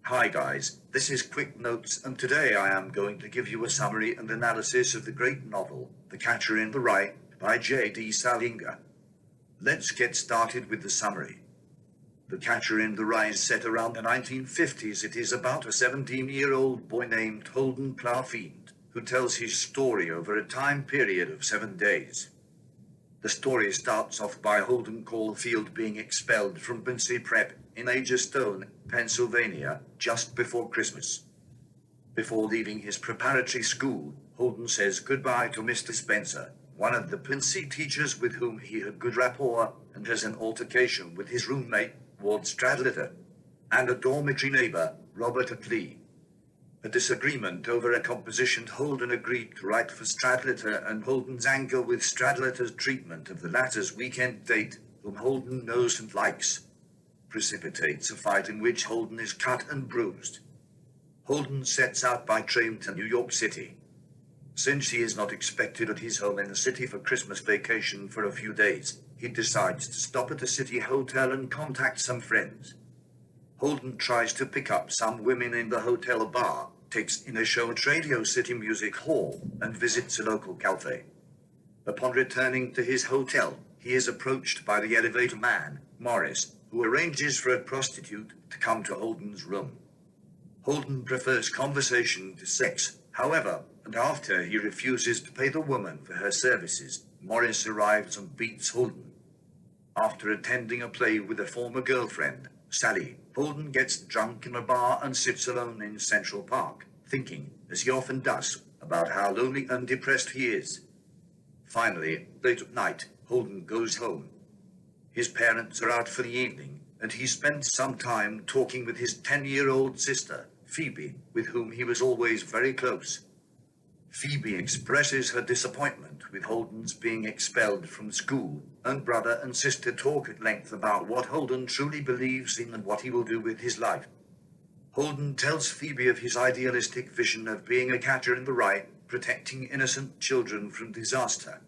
Hi guys, this is Quick Notes and today I am going to give you a summary and analysis of the great novel, The Catcher in the Rye, by J.D. Salinger. Let's get started with the summary. The Catcher in the Rye is set around the 1950s. It is about a 17-year-old boy named Holden Clawfiend, who tells his story over a time period of 7 days. The story starts off by Holden Caulfield being expelled from Quincy Prep in Agerstone, Pennsylvania, just before Christmas. Before leaving his preparatory school, Holden says goodbye to Mr. Spencer, one of the Quincy teachers with whom he had good rapport, and has an altercation with his roommate, Ward Stradlater, and a dormitory neighbor, Robert Lee. A disagreement over a composition Holden agreed to write for Stradlater, and Holden's anger with Stradlater's treatment of the latter's weekend date, whom Holden knows and likes, precipitates a fight in which Holden is cut and bruised. Holden sets out by train to New York City. Since he is not expected at his home in the city for Christmas vacation for a few days, he decides to stop at a city hotel and contact some friends. Holden tries to pick up some women in the hotel bar, takes in a show at Radio City Music Hall, and visits a local cafe. Upon returning to his hotel, he is approached by the elevator man, Morris, who arranges for a prostitute to come to Holden's room. Holden prefers conversation to sex, however, and after he refuses to pay the woman for her services, Morris arrives and beats Holden. After attending a play with a former girlfriend, Sally, Holden gets drunk in a bar and sits alone in Central Park, thinking, as he often does, about how lonely and depressed he is. Finally, late at night, Holden goes home. His parents are out for the evening, and he spends some time talking with his 10-year-old sister, Phoebe, with whom he was always very close. Phoebe expresses her disappointment with Holden's being expelled from school, and brother and sister talk at length about what Holden truly believes in and what he will do with his life. Holden tells Phoebe of his idealistic vision of being a catcher in the rye, protecting innocent children from disaster.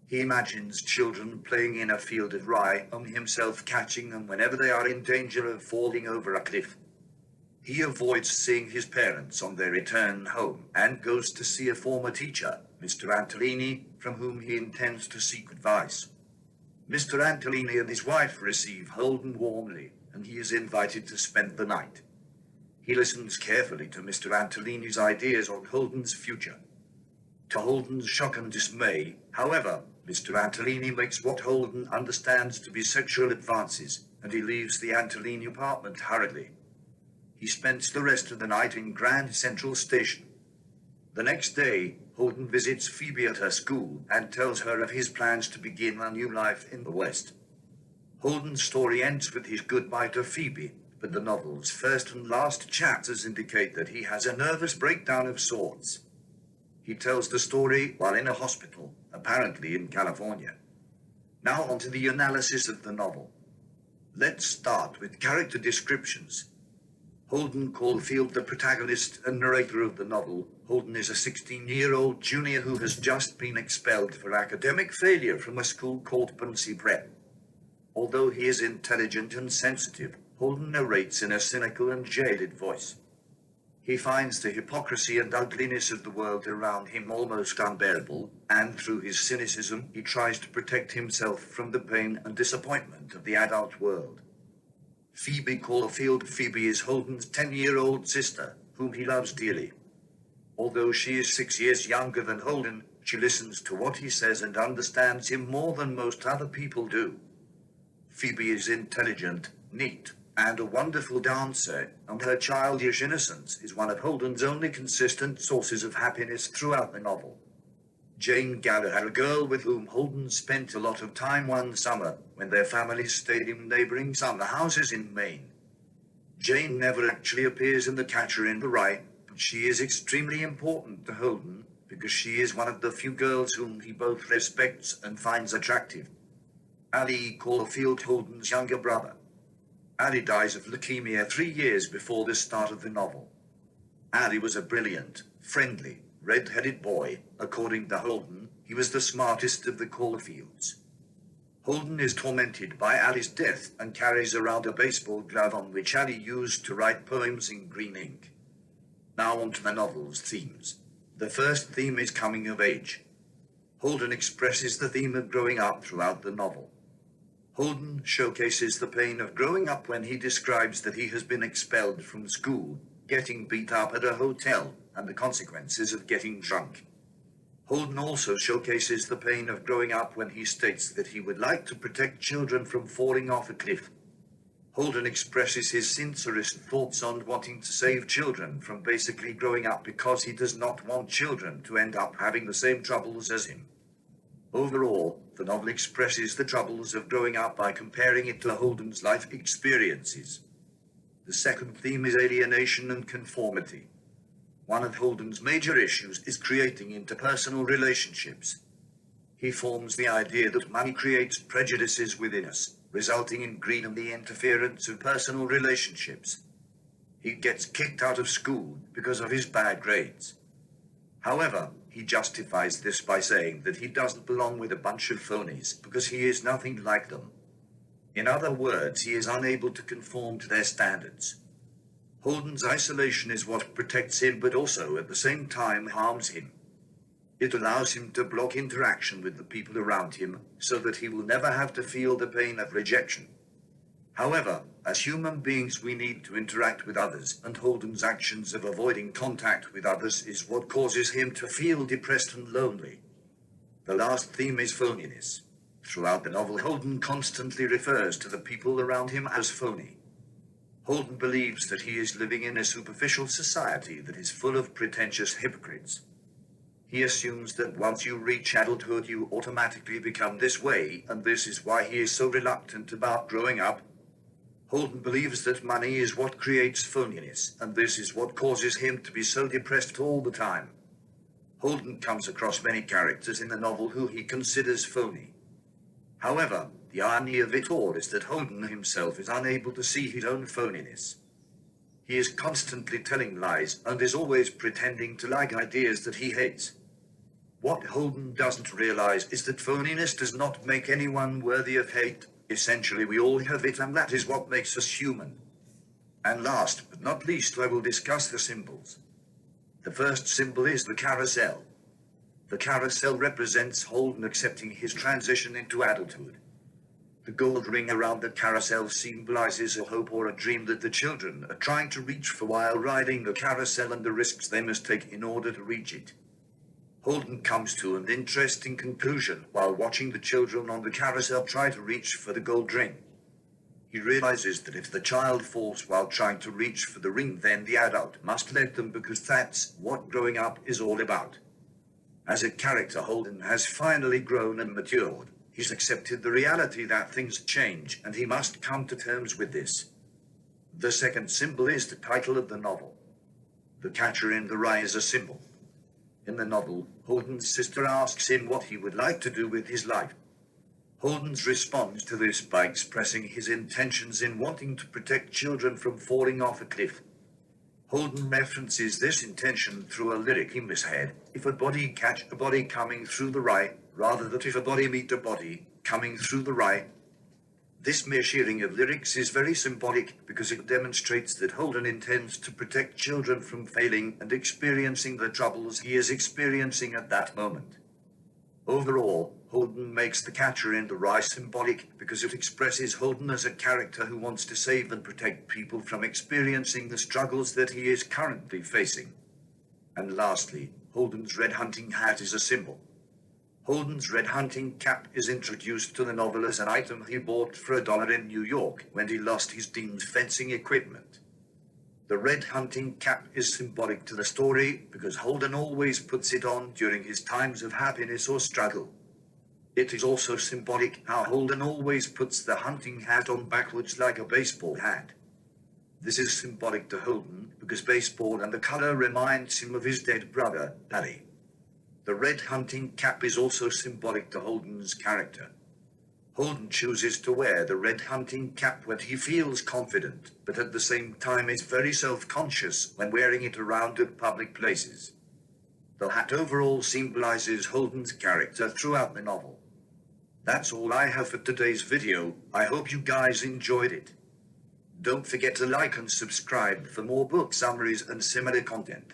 He imagines children playing in a field of rye and himself catching them whenever they are in danger of falling over a cliff. He avoids seeing his parents on their return home and goes to see a former teacher, Mr. Antolini, from whom he intends to seek advice. Mr. Antolini and his wife receive Holden warmly, and he is invited to spend the night. He listens carefully to Mr. Antolini's ideas on Holden's future. To Holden's shock and dismay, however, Mr. Antolini makes what Holden understands to be sexual advances, and he leaves the Antolini apartment hurriedly. He spends the rest of the night in Grand Central Station. The next day, Holden visits Phoebe at her school and tells her of his plans to begin a new life in the West. Holden's story ends with his goodbye to Phoebe, but the novel's first and last chapters indicate that he has a nervous breakdown of sorts. He tells the story while in a hospital, apparently in California. Now on to the analysis of the novel. Let's start with character descriptions. Holden Caulfield, the protagonist and narrator of the novel. Holden is a 16-year-old junior who has just been expelled for academic failure from a school called Quincy Prep. Although he is intelligent and sensitive, Holden narrates in a cynical and jaded voice. He finds the hypocrisy and ugliness of the world around him almost unbearable, and through his cynicism he tries to protect himself from the pain and disappointment of the adult world. Phoebe Caulfield. Phoebe is Holden's 10-year-old sister, whom he loves dearly. Although she is 6 years younger than Holden, she listens to what he says and understands him more than most other people do. Phoebe is intelligent, neat, and a wonderful dancer, and her childish innocence is one of Holden's only consistent sources of happiness throughout the novel. Jane Gallagher, a girl with whom Holden spent a lot of time one summer when their families stayed in neighboring summer houses in Maine. Jane never actually appears in The Catcher in the Rye, but she is extremely important to Holden because she is one of the few girls whom he both respects and finds attractive. Ali Caulfield, Holden's younger brother. Ali dies of leukemia 3 years before the start of the novel. Ali was a brilliant, friendly, red-headed boy. According to Holden, he was the smartest of the Caulfields. Holden is tormented by Ali's death and carries around a baseball glove on which Ali used to write poems in green ink. Now on to the novel's themes. The first theme is coming of age. Holden expresses the theme of growing up throughout the novel. Holden showcases the pain of growing up when he describes that he has been expelled from school, getting beat up at a hotel, and the consequences of getting drunk. Holden also showcases the pain of growing up when he states that he would like to protect children from falling off a cliff. Holden expresses his sincerest thoughts on wanting to save children from basically growing up because he does not want children to end up having the same troubles as him. Overall, the novel expresses the troubles of growing up by comparing it to Holden's life experiences. The second theme is alienation and conformity. One of Holden's major issues is creating interpersonal relationships. He forms the idea that money creates prejudices within us, resulting in greed and the interference of personal relationships. He gets kicked out of school because of his bad grades. However, he justifies this by saying that he doesn't belong with a bunch of phonies because he is nothing like them. In other words, he is unable to conform to their standards. Holden's isolation is what protects him but also at the same time harms him. It allows him to block interaction with the people around him so that he will never have to feel the pain of rejection. However, as human beings we need to interact with others, and Holden's actions of avoiding contact with others is what causes him to feel depressed and lonely. The last theme is phoniness. Throughout the novel, Holden constantly refers to the people around him as phony. Holden believes that he is living in a superficial society that is full of pretentious hypocrites. He assumes that once you reach adulthood you automatically become this way, and this is why he is so reluctant about growing up. Holden believes that money is what creates phoniness, and this is what causes him to be so depressed all the time. Holden comes across many characters in the novel who he considers phony. However, the irony of it all is that Holden himself is unable to see his own phoniness. He is constantly telling lies and is always pretending to like ideas that he hates. What Holden doesn't realize is that phoniness does not make anyone worthy of hate. Essentially, we all have it, and that is what makes us human. And last but not least, I will discuss the symbols. The first symbol is the carousel. The carousel represents Holden accepting his transition into adulthood. The gold ring around the carousel symbolizes a hope or a dream that the children are trying to reach for while riding the carousel and the risks they must take in order to reach it. Holden comes to an interesting conclusion while watching the children on the carousel try to reach for the gold ring. He realizes that if the child falls while trying to reach for the ring, then the adult must let them because that's what growing up is all about. As a character, Holden has finally grown and matured. He's accepted the reality that things change, and he must come to terms with this. The second symbol is the title of the novel. The Catcher in the Rye is a symbol. In the novel, Holden's sister asks him what he would like to do with his life. Holden responds to this by expressing his intentions in wanting to protect children from falling off a cliff. Holden references this intention through a lyric in his head: if a body catch a body coming through the rye, rather than if a body meet a body coming through the rye. This mere sharing of lyrics is very symbolic because it demonstrates that Holden intends to protect children from failing and experiencing the troubles he is experiencing at that moment. Overall, Holden makes The Catcher in the Rye symbolic because it expresses Holden as a character who wants to save and protect people from experiencing the struggles that he is currently facing. And lastly, Holden's red hunting hat is a symbol. Holden's red hunting cap is introduced to the novel as an item he bought for $1 in New York when he lost his deemed fencing equipment. The red hunting cap is symbolic to the story because Holden always puts it on during his times of happiness or struggle. It is also symbolic how Holden always puts the hunting hat on backwards like a baseball hat. This is symbolic to Holden because baseball and the color reminds him of his dead brother, Ali. The red hunting cap is also symbolic to Holden's character. Holden chooses to wear the red hunting cap when he feels confident, but at the same time is very self-conscious when wearing it around at public places. The hat overall symbolizes Holden's character throughout the novel. That's all I have for today's video. I hope you guys enjoyed it. Don't forget to like and subscribe for more book summaries and similar content.